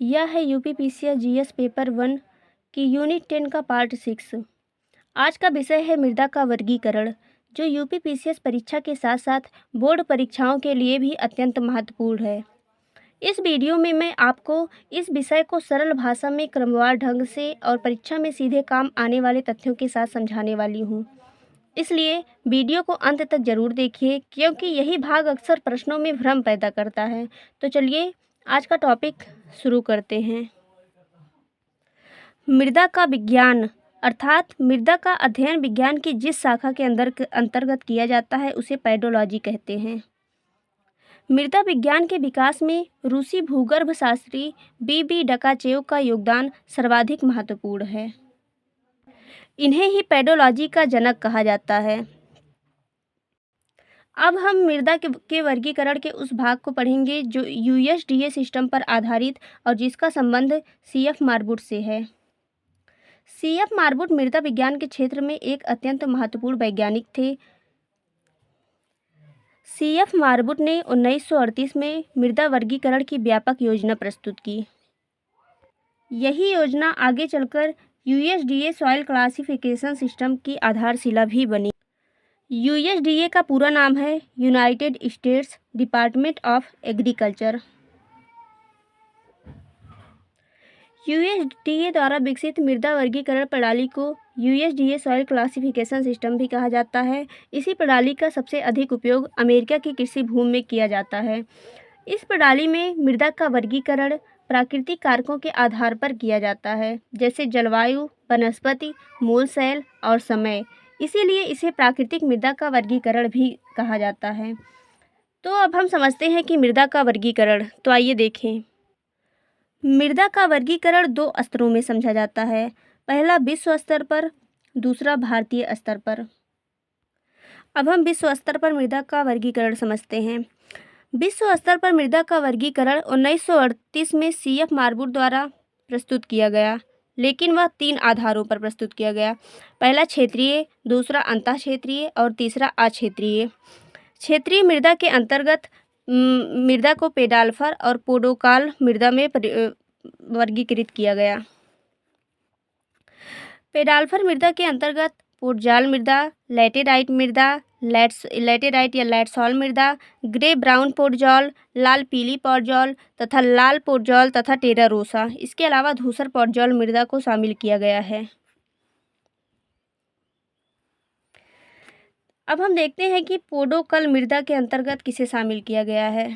यह है UPPCS GS paper 1 की यूनिट 10 का पार्ट 6। आज का विषय है मृदा का वर्गीकरण, जो यूपीपीसीएस परीक्षा के साथ साथ बोर्ड परीक्षाओं के लिए भी अत्यंत महत्वपूर्ण है। इस वीडियो में मैं आपको इस विषय को सरल भाषा में क्रमवार ढंग से और परीक्षा में सीधे काम आने वाले तथ्यों के साथ समझाने वाली हूँ। इसलिए वीडियो को अंत तक ज़रूर देखिए, क्योंकि यही भाग अक्सर प्रश्नों में भ्रम पैदा करता है। तो चलिए आज का टॉपिक शुरू करते हैं। मृदा का विज्ञान अर्थात मृदा का अध्ययन विज्ञान की जिस शाखा के अंतर्गत किया जाता है उसे पेडोलॉजी कहते हैं। मृदा विज्ञान के विकास में रूसी भूगर्भ शास्त्री बी डकाचेव का योगदान सर्वाधिक महत्वपूर्ण है। इन्हें ही पेडोलॉजी का जनक कहा जाता है। अब हम मृदा के वर्गीकरण के उस भाग को पढ़ेंगे जो यूएसडीए सिस्टम पर आधारित और जिसका संबंध सीएफ मार्बुट से है। सीएफ मार्बुट मृदा विज्ञान के क्षेत्र में एक अत्यंत महत्वपूर्ण वैज्ञानिक थे। सीएफ मार्बुट ने 1938 में मृदा वर्गीकरण की व्यापक योजना प्रस्तुत की। यही योजना आगे चलकर यूएसडीए सॉइल क्लासिफिकेशन सिस्टम की आधारशिला भी बनी। यूएसडीए का पूरा नाम है United states department of agriculture. USDA द्वारा विकसित मृदा वर्गीकरण प्रणाली को यूएसडीए सॉइल क्लासिफिकेशन सिस्टम भी कहा जाता है। इसी प्रणाली का सबसे अधिक उपयोग अमेरिका की कृषि भूमि में किया जाता है। इस प्रणाली में मृदा का वर्गीकरण प्राकृतिक कारकों के आधार पर किया जाता है, जैसे जलवायु, वनस्पति, मूल सेल और समय। इसीलिए इसे प्राकृतिक मृदा का वर्गीकरण भी कहा जाता है। तो अब हम समझते हैं कि मृदा का वर्गीकरण। तो आइए देखें। मृदा का वर्गीकरण 2 स्तरों में समझा जाता है। पहला विश्व स्तर पर, दूसरा भारतीय स्तर पर। अब हम विश्व स्तर पर मृदा का वर्गीकरण समझते हैं। विश्व स्तर पर मृदा का वर्गीकरण 1938 में सीएफ मार्बुट द्वारा प्रस्तुत किया गया, लेकिन वह 3 आधारों पर प्रस्तुत किया गया। पहला क्षेत्रीय, दूसरा अंतः क्षेत्रीय और तीसरा अक्षेत्रीय। क्षेत्रीय मृदा के अंतर्गत मृदा को पेडाल्फर और पोडोकाल मृदा में वर्गीकृत किया गया। पेडाल्फर मृदा के अंतर्गत पोडजाल मृदा, लैटेराइट मृदा, लैटेराइट या लैटसॉल मृदा, ग्रे ब्राउन पोडजॉल, लाल पीली पोडजॉल तथा लाल पोडजॉल तथा टेरा रोसा। इसके अलावा धूसर पोडजॉल मृदा को शामिल किया गया है। अब हम देखते हैं कि पोडोकल मृदा के अंतर्गत किसे शामिल किया गया है।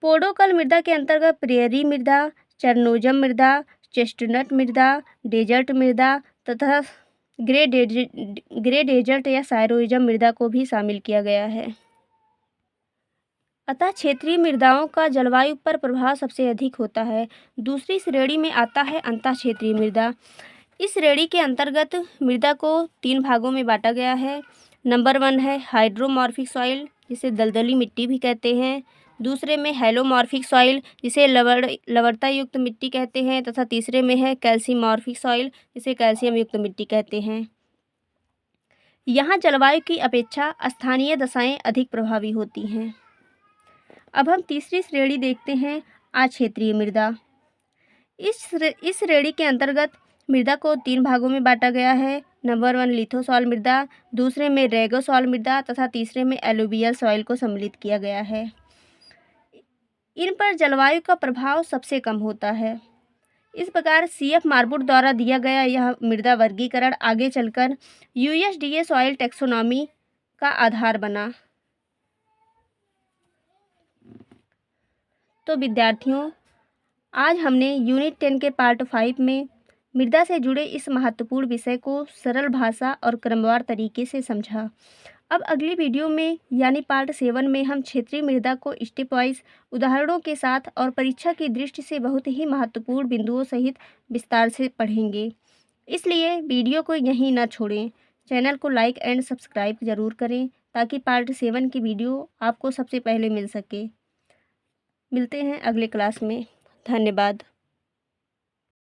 पोडोकल मृदा के अंतर्गत प्रेयरी मृदा, चरनोजम मृदा, चेस्टनट मृदा, डेजर्ट मृदा तथा ग्रे डेजर्ट या साइरोइजम मृदा को भी शामिल किया गया है। अतः क्षेत्रीय मृदाओं का जलवायु पर प्रभाव सबसे अधिक होता है। दूसरी श्रेणी में आता है अंतः क्षेत्रीय मृदा। इस श्रेणी के अंतर्गत मृदा को 3 भागों में बांटा गया है। नंबर 1 है हाइड्रोमॉर्फिक सॉइल, जिसे दलदली मिट्टी भी कहते हैं। दूसरे में हेलोमॉर्फिक सॉइल, जिसे लवणता युक्त मिट्टी कहते हैं, तथा तीसरे में है कैल्सीमॉर्फिक सॉइल, जिसे कैल्शियम युक्त मिट्टी कहते हैं। यहाँ जलवायु की अपेक्षा स्थानीय दशाएं अधिक प्रभावी होती हैं। अब हम तीसरी श्रेणी देखते हैं, अक्षेत्रीय मृदा। इस श्रेणी के अंतर्गत मृदा को 3 भागों में बांटा गया है। नंबर 1 लिथोसॉल मृदा, दूसरे में रेगोसॉल मृदा तथा तीसरे में एलुवियल सॉइल को सम्मिलित किया गया है। इन पर जलवायु का प्रभाव सबसे कम होता है। इस प्रकार सीएफ मार्बुट द्वारा दिया गया यह मृदा वर्गीकरण आगे चलकर यूएसडीए सॉइल टैक्सोनॉमी का आधार बना। तो विद्यार्थियों, आज हमने यूनिट 10 के पार्ट 5 में मृदा से जुड़े इस महत्वपूर्ण विषय को सरल भाषा और क्रमवार तरीके से समझा। अब अगली वीडियो में यानी पार्ट 7 में हम क्षेत्रीय मृदा को स्टेप वाइज उदाहरणों के साथ और परीक्षा की दृष्टि से बहुत ही महत्वपूर्ण बिंदुओं सहित विस्तार से पढ़ेंगे। इसलिए वीडियो को यहीं न छोड़ें। चैनल को लाइक एंड सब्सक्राइब ज़रूर करें ताकि पार्ट 7 की वीडियो आपको सबसे पहले मिल सके। मिलते हैं अगले क्लास में। धन्यवाद।